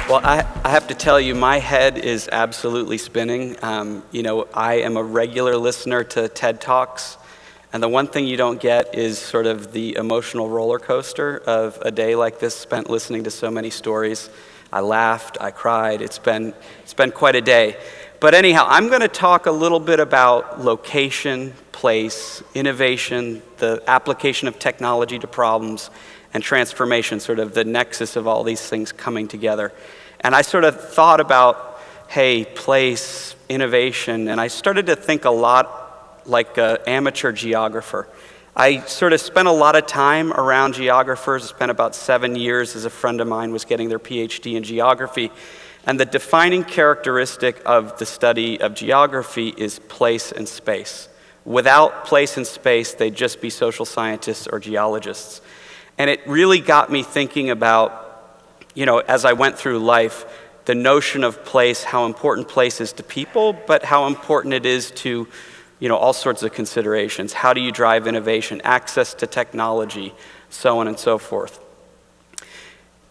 Well, I have to tell you, my head is absolutely spinning. I am a regular listener to TED Talks, and the one thing you don't get is sort of the emotional roller coaster of a day like this spent listening to so many stories. I laughed, I cried, it's been quite a day. But anyhow, I'm going to talk a little bit about location, place, innovation, the application of technology to problems, and transformation, sort of the nexus of all these things coming together. And I sort of thought about, hey, place, innovation, and I started to think a lot like an amateur geographer. I sort of spent a lot of time around geographers. I spent about 7 years as a friend of mine was getting their PhD in geography. And the defining characteristic of the study of geography is place and space. Without place and space, they'd just be social scientists or geologists. And it really got me thinking about, as I went through life, the notion of place, how important place is to people, but how important it is to, all sorts of considerations. How do you drive innovation, access to technology, so on and so forth.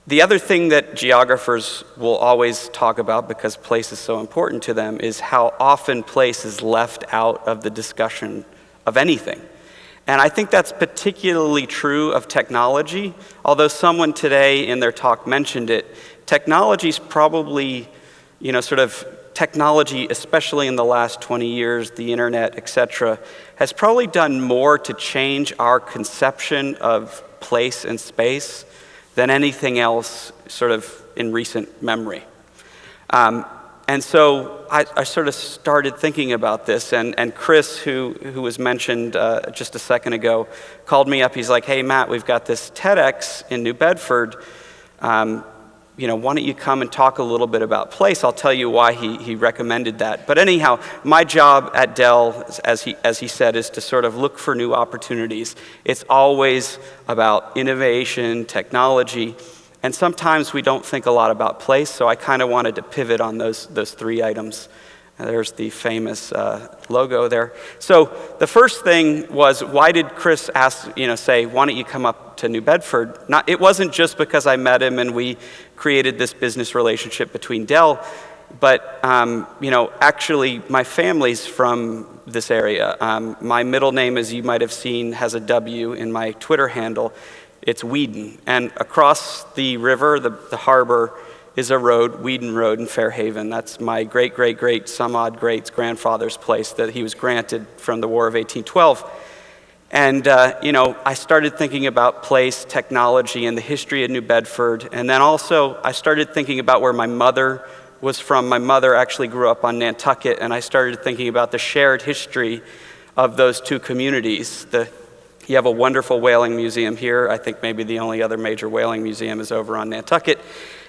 The other thing that geographers will always talk about, because place is so important to them, is how often place is left out of the discussion of anything. And I think that's particularly true of technology. Although someone today in their talk mentioned it, technology's probably, technology, especially in the last 20 years, the internet, et cetera, has probably done more to change our conception of place and space than anything else sort of in recent memory. And so I sort of started thinking about this, and Chris, who was mentioned just a second ago, called me up. He's like, hey, Matt, we've got this TEDx in New Bedford. Why don't you come and talk a little bit about place? I'll tell you why he recommended that. But anyhow, my job at Dell, as he said, is to sort of look for new opportunities. It's always about innovation, technology. And sometimes we don't think a lot about place, so I kind of wanted to pivot on those three items. There's the famous logo there. So the first thing was, why did Chris say, why don't you come up to New Bedford? It wasn't just because I met him and we created this business relationship between Dell, but actually my family's from this area. My middle name, as you might have seen, has a W in my Twitter handle. It's Whedon, and across the river, the harbor, is a road, Whedon Road in Fairhaven. That's my great-great-great, some odd great's grandfather's place that he was granted from the War of 1812. And, I started thinking about place, technology, and the history of New Bedford, and then also I started thinking about where my mother was from. My mother actually grew up on Nantucket, and I started thinking about the shared history of those two communities. You have a wonderful whaling museum here. I think maybe the only other major whaling museum is over on Nantucket.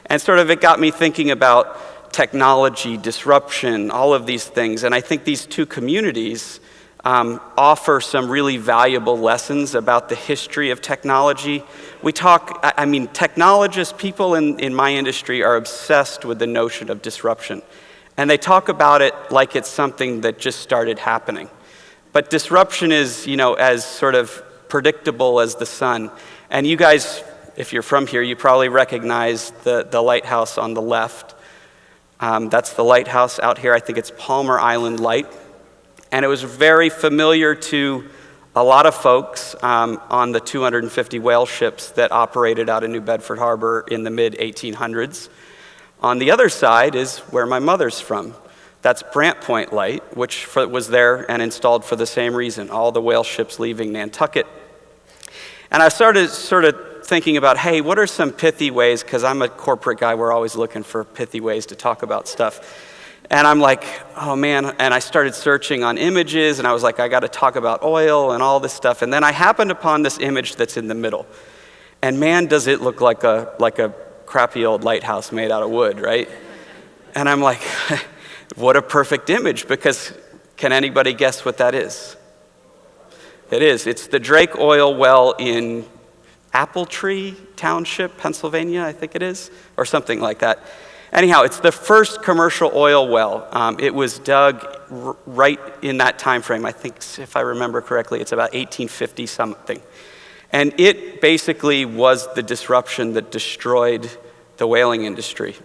And sort of it got me thinking about technology, disruption, all of these things. And I think these two communities offer some really valuable lessons about the history of technology. Technologists, people in my industry are obsessed with the notion of disruption. And they talk about it like it's something that just started happening. But disruption is, as sort of predictable as the sun. And you guys, if you're from here, you probably recognize the lighthouse on the left. That's the lighthouse out here. I think it's Palmer Island Light. And it was very familiar to a lot of folks on the 250 whale ships that operated out of New Bedford Harbor in the mid-1800s. On the other side is where my mother's from. That's Brant Point Light, which was there and installed for the same reason, all the whale ships leaving Nantucket. And I started sort of thinking about, hey, what are some pithy ways, because I'm a corporate guy, we're always looking for pithy ways to talk about stuff. And I'm like, oh man, and I started searching on images, and I was like, I got to talk about oil and all this stuff. And then I happened upon this image that's in the middle. And man, does it look like a crappy old lighthouse made out of wood, right? And I'm like, what a perfect image, because can anybody guess what that is? It is. It's the Drake oil well in Apple Tree Township, Pennsylvania, I think it is, or something like that. Anyhow, it's the first commercial oil well. It was dug right in that time frame. I think, if I remember correctly, it's about 1850 something. And it basically was the disruption that destroyed the whaling industry.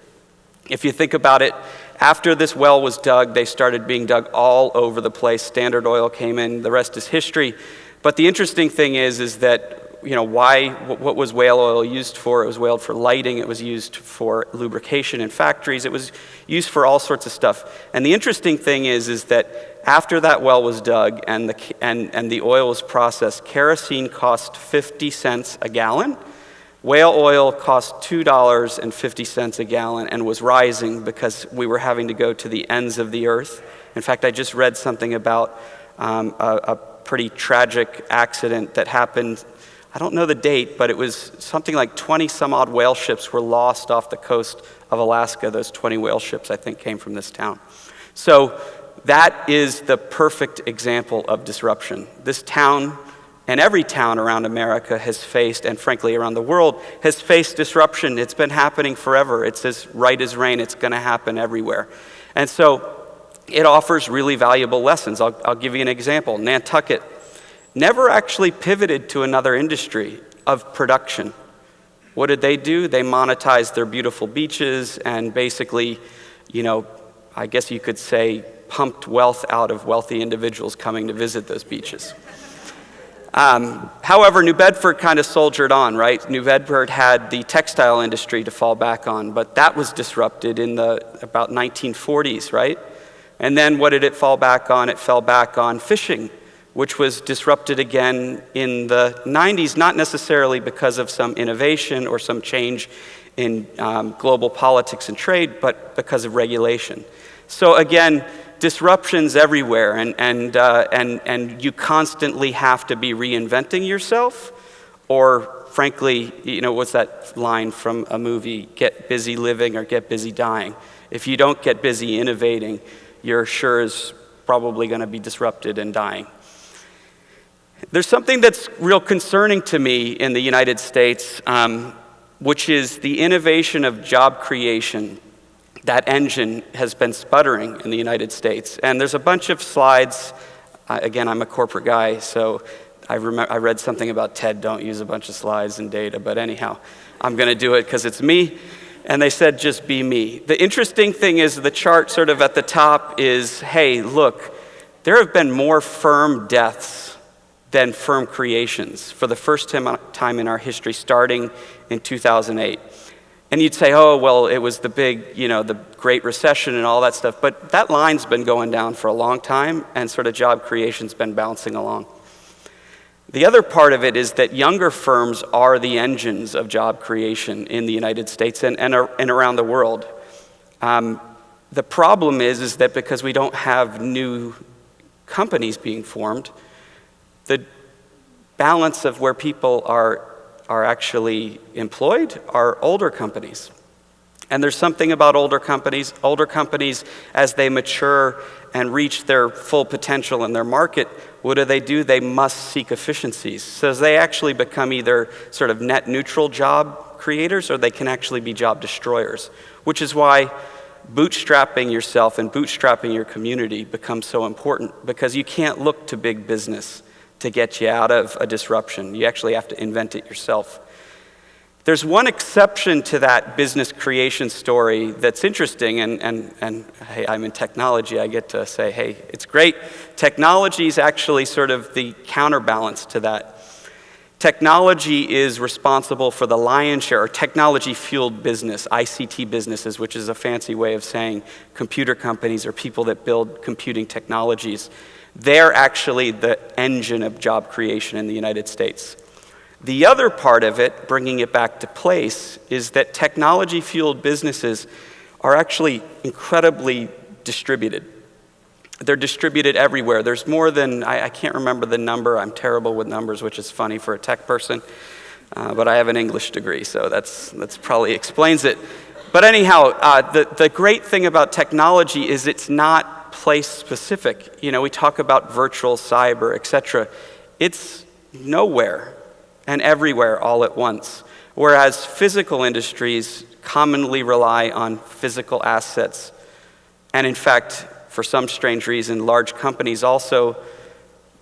If you think about it, after this well was dug, they started being dug all over the place. Standard Oil came in, the rest is history. But the interesting thing is that, what was whale oil used for? It was whaled for lighting, it was used for lubrication in factories, it was used for all sorts of stuff. And the interesting thing is that after that well was dug and the oil was processed, kerosene cost 50 cents a gallon. Whale oil cost $2.50 a gallon and was rising because we were having to go to the ends of the earth. In fact, I just read something about a pretty tragic accident that happened. I don't know the date, but it was something like 20 some odd whale ships were lost off the coast of Alaska. Those 20 whale ships, I think, came from this town. So that is the perfect example of disruption. This town, and every town around America has faced, and frankly around the world, has faced disruption. It's been happening forever. It's as right as rain. It's going to happen everywhere. And so it offers really valuable lessons. I'll give you an example. Nantucket never actually pivoted to another industry of production. What did they do? They monetized their beautiful beaches and basically, I guess you could say, pumped wealth out of wealthy individuals coming to visit those beaches. However, New Bedford kind of soldiered on, right? New Bedford had the textile industry to fall back on, but that was disrupted in the about 1940s, right? And then what did it fall back on? It fell back on fishing, which was disrupted again in the 90s, not necessarily because of some innovation or some change in global politics and trade, but because of regulation. So again, disruptions everywhere, and you constantly have to be reinventing yourself, or frankly, what's that line from a movie, get busy living or get busy dying. If you don't get busy innovating, you're sure is probably going to be disrupted and dying. There's something that's real concerning to me in the United States, which is the innovation of job creation. That engine has been sputtering in the United States. And there's a bunch of slides. Again, I'm a corporate guy, so I read something about TED, don't use a bunch of slides and data, but anyhow, I'm going to do it because it's me. And they said, just be me. The interesting thing is the chart sort of at the top is, hey, look, there have been more firm deaths than firm creations for the first time in our history, starting in 2008. And you'd say, oh, well, it was the big, the Great Recession and all that stuff. But that line's been going down for a long time, and sort of job creation's been bouncing along. The other part of it is that younger firms are the engines of job creation in the United States and around the world. The problem is that because we don't have new companies being formed, the balance of where people are actually employed are older companies. And there's something about older companies as they mature and reach their full potential in their market, what do? They must seek efficiencies. So they actually become either sort of net neutral job creators or they can actually be job destroyers, which is why bootstrapping yourself and bootstrapping your community becomes so important, because you can't look to big business to get you out of a disruption. You actually have to invent it yourself. There's one exception to that business creation story that's interesting, and hey, I'm in technology, I get to say, hey, it's great. Technology is actually sort of the counterbalance to that. Technology is responsible for the lion's share, or technology-fueled business, ICT businesses, which is a fancy way of saying computer companies or people that build computing technologies. They're actually the engine of job creation in the United States. The other part of it, bringing it back to place, is that technology-fueled businesses are actually incredibly distributed. They're distributed everywhere. There's more than, I can't remember the number. I'm terrible with numbers, which is funny for a tech person. But I have an English degree, so that's probably explains it. But anyhow, the great thing about technology is it's not place-specific. We talk about virtual, cyber, etc. It's nowhere and everywhere all at once. whereas physical industries commonly rely on physical assets. And in fact, for some strange reason, large companies also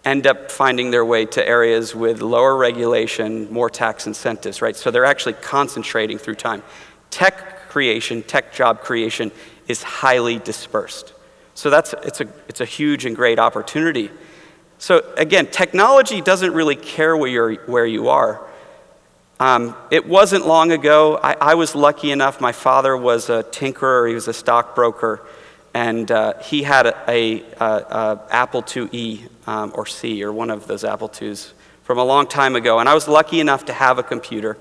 end up finding their way to areas with lower regulation, more tax incentives, right? So they're actually concentrating through time. Tech creation, tech job creation is highly dispersed. So it's a huge and great opportunity. So again, technology doesn't really care where you are. It wasn't long ago, I was lucky enough, my father was a tinkerer, he was a stockbroker, and he had a Apple IIe or C, or one of those Apple IIs from a long time ago, and I was lucky enough to have a computer.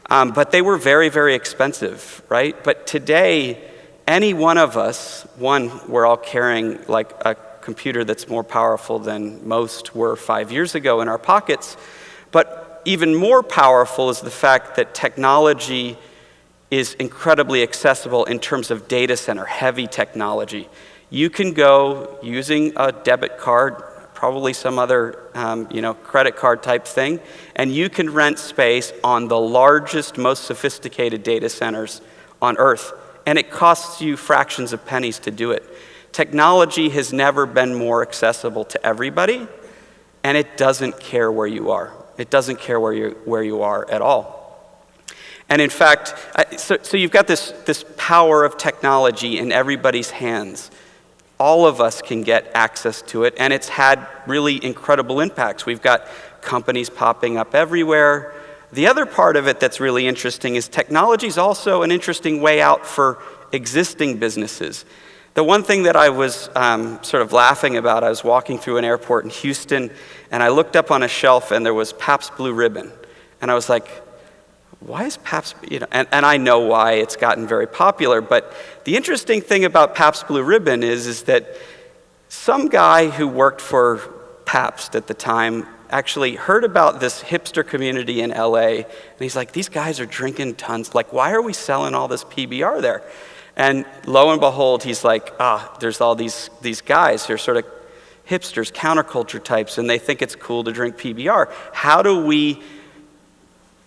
But they were very, very expensive, right? But today, any one of us, we're all carrying like a computer that's more powerful than most were 5 years ago in our pockets. But even more powerful is the fact that technology is incredibly accessible in terms of data center, heavy technology. You can go using a debit card, probably some other credit card type thing, and you can rent space on the largest, most sophisticated data centers on Earth. And it costs you fractions of pennies to do it. Technology has never been more accessible to everybody, and it doesn't care where you are. It doesn't care where you are at all. And in fact, so you've got this power of technology in everybody's hands. All of us can get access to it, and it's had really incredible impacts. We've got companies popping up everywhere. The other part of it that's really interesting is technology is also an interesting way out for existing businesses. The one thing that I was sort of laughing about, I was walking through an airport in Houston, and I looked up on a shelf, and there was Pabst Blue Ribbon. And I was like, why is Pabst, and I know why it's gotten very popular, but the interesting thing about Pabst Blue Ribbon is that some guy who worked for Pabst at the time actually heard about this hipster community in LA, and he's like, these guys are drinking tons, like why are we selling all this PBR there? And lo and behold, he's like, there's all these guys, they're sort of hipsters, counterculture types, and they think it's cool to drink PBR. How do we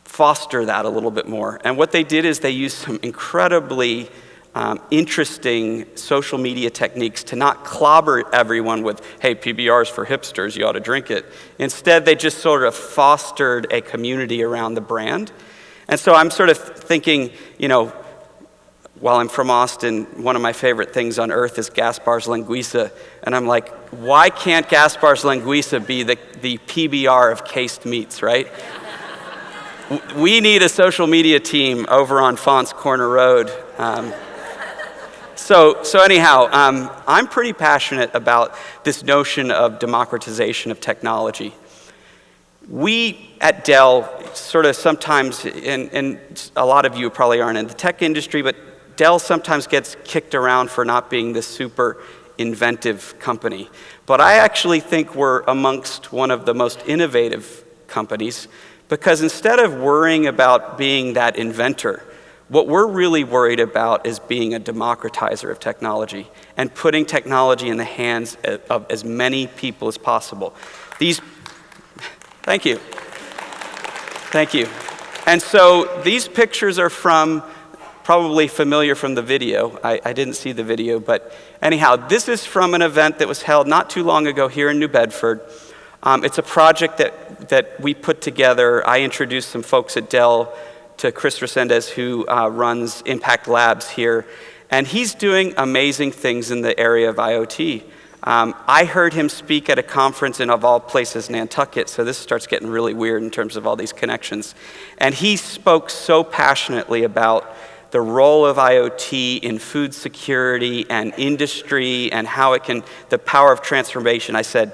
foster that a little bit more? And what they did is they used some incredibly interesting social media techniques to not clobber everyone with, hey, PBR is for hipsters, you ought to drink it. Instead, they just sort of fostered a community around the brand. And so I'm sort of thinking, while I'm from Austin, one of my favorite things on earth is Gaspar's Linguiça. And I'm like, why can't Gaspar's Linguiça be the PBR of cased meats, right? We need a social media team over on Fonts Corner Road. So anyhow, I'm pretty passionate about this notion of democratization of technology. We at Dell sort of sometimes, and a lot of you probably aren't in the tech industry, but Dell sometimes gets kicked around for not being this super inventive company. But I actually think we're amongst one of the most innovative companies, because instead of worrying about being that inventor, what we're really worried about is being a democratizer of technology and putting technology in the hands of as many people as possible. Thank you. And so these pictures are probably familiar from the video. I didn't see the video, but anyhow, this is from an event that was held not too long ago here in New Bedford. It's a project that we put together. I introduced some folks at Dell to Chris Resendez, who runs Impact Labs here, and he's doing amazing things in the area of IoT. I heard him speak at a conference in, of all places, Nantucket, so this starts getting really weird in terms of all these connections. And he spoke so passionately about the role of IoT in food security and industry and how it can, the power of transformation. I said,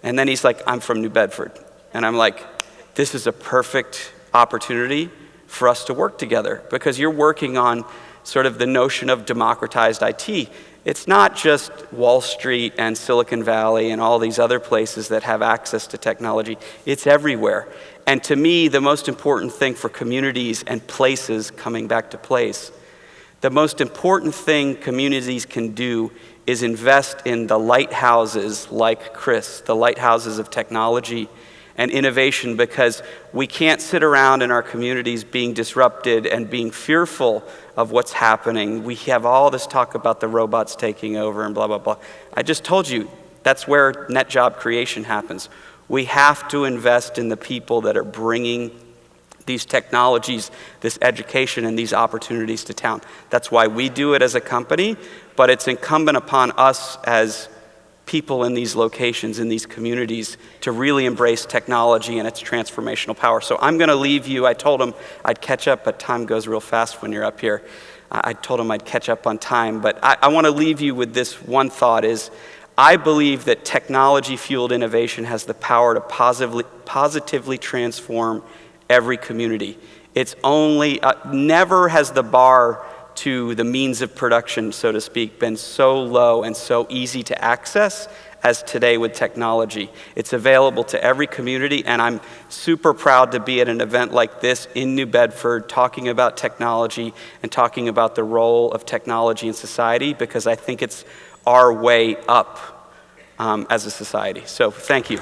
and then he's like, I'm from New Bedford. And I'm like, this is a perfect opportunity for us to work together, because you're working on sort of the notion of democratized IT. It's not just Wall Street and Silicon Valley and all these other places that have access to technology. It's everywhere. And to me, the most important thing for communities and places, coming back to place, the most important thing communities can do is invest in the lighthouses like Chris, the lighthouses of technology, and innovation, because we can't sit around in our communities being disrupted and being fearful of what's happening. We have all this talk about the robots taking over and blah, blah, blah. I just told you, that's where net job creation happens. We have to invest in the people that are bringing these technologies, this education, and these opportunities to town. That's why we do it as a company, but it's incumbent upon us as people in these locations, in these communities, to really embrace technology and its transformational power. So I'm gonna leave you. I told them I'd catch up, but time goes real fast when you're up here. I told them I'd catch up on time, but I wanna leave you with this one thought is, I believe that technology-fueled innovation has the power to positively transform every community. It's only, never has the bar to the means of production, so to speak, been so low and so easy to access as today with technology. It's available to every community, and I'm super proud to be at an event like this in New Bedford talking about technology and talking about the role of technology in society, because I think it's our way up as a society. So thank you.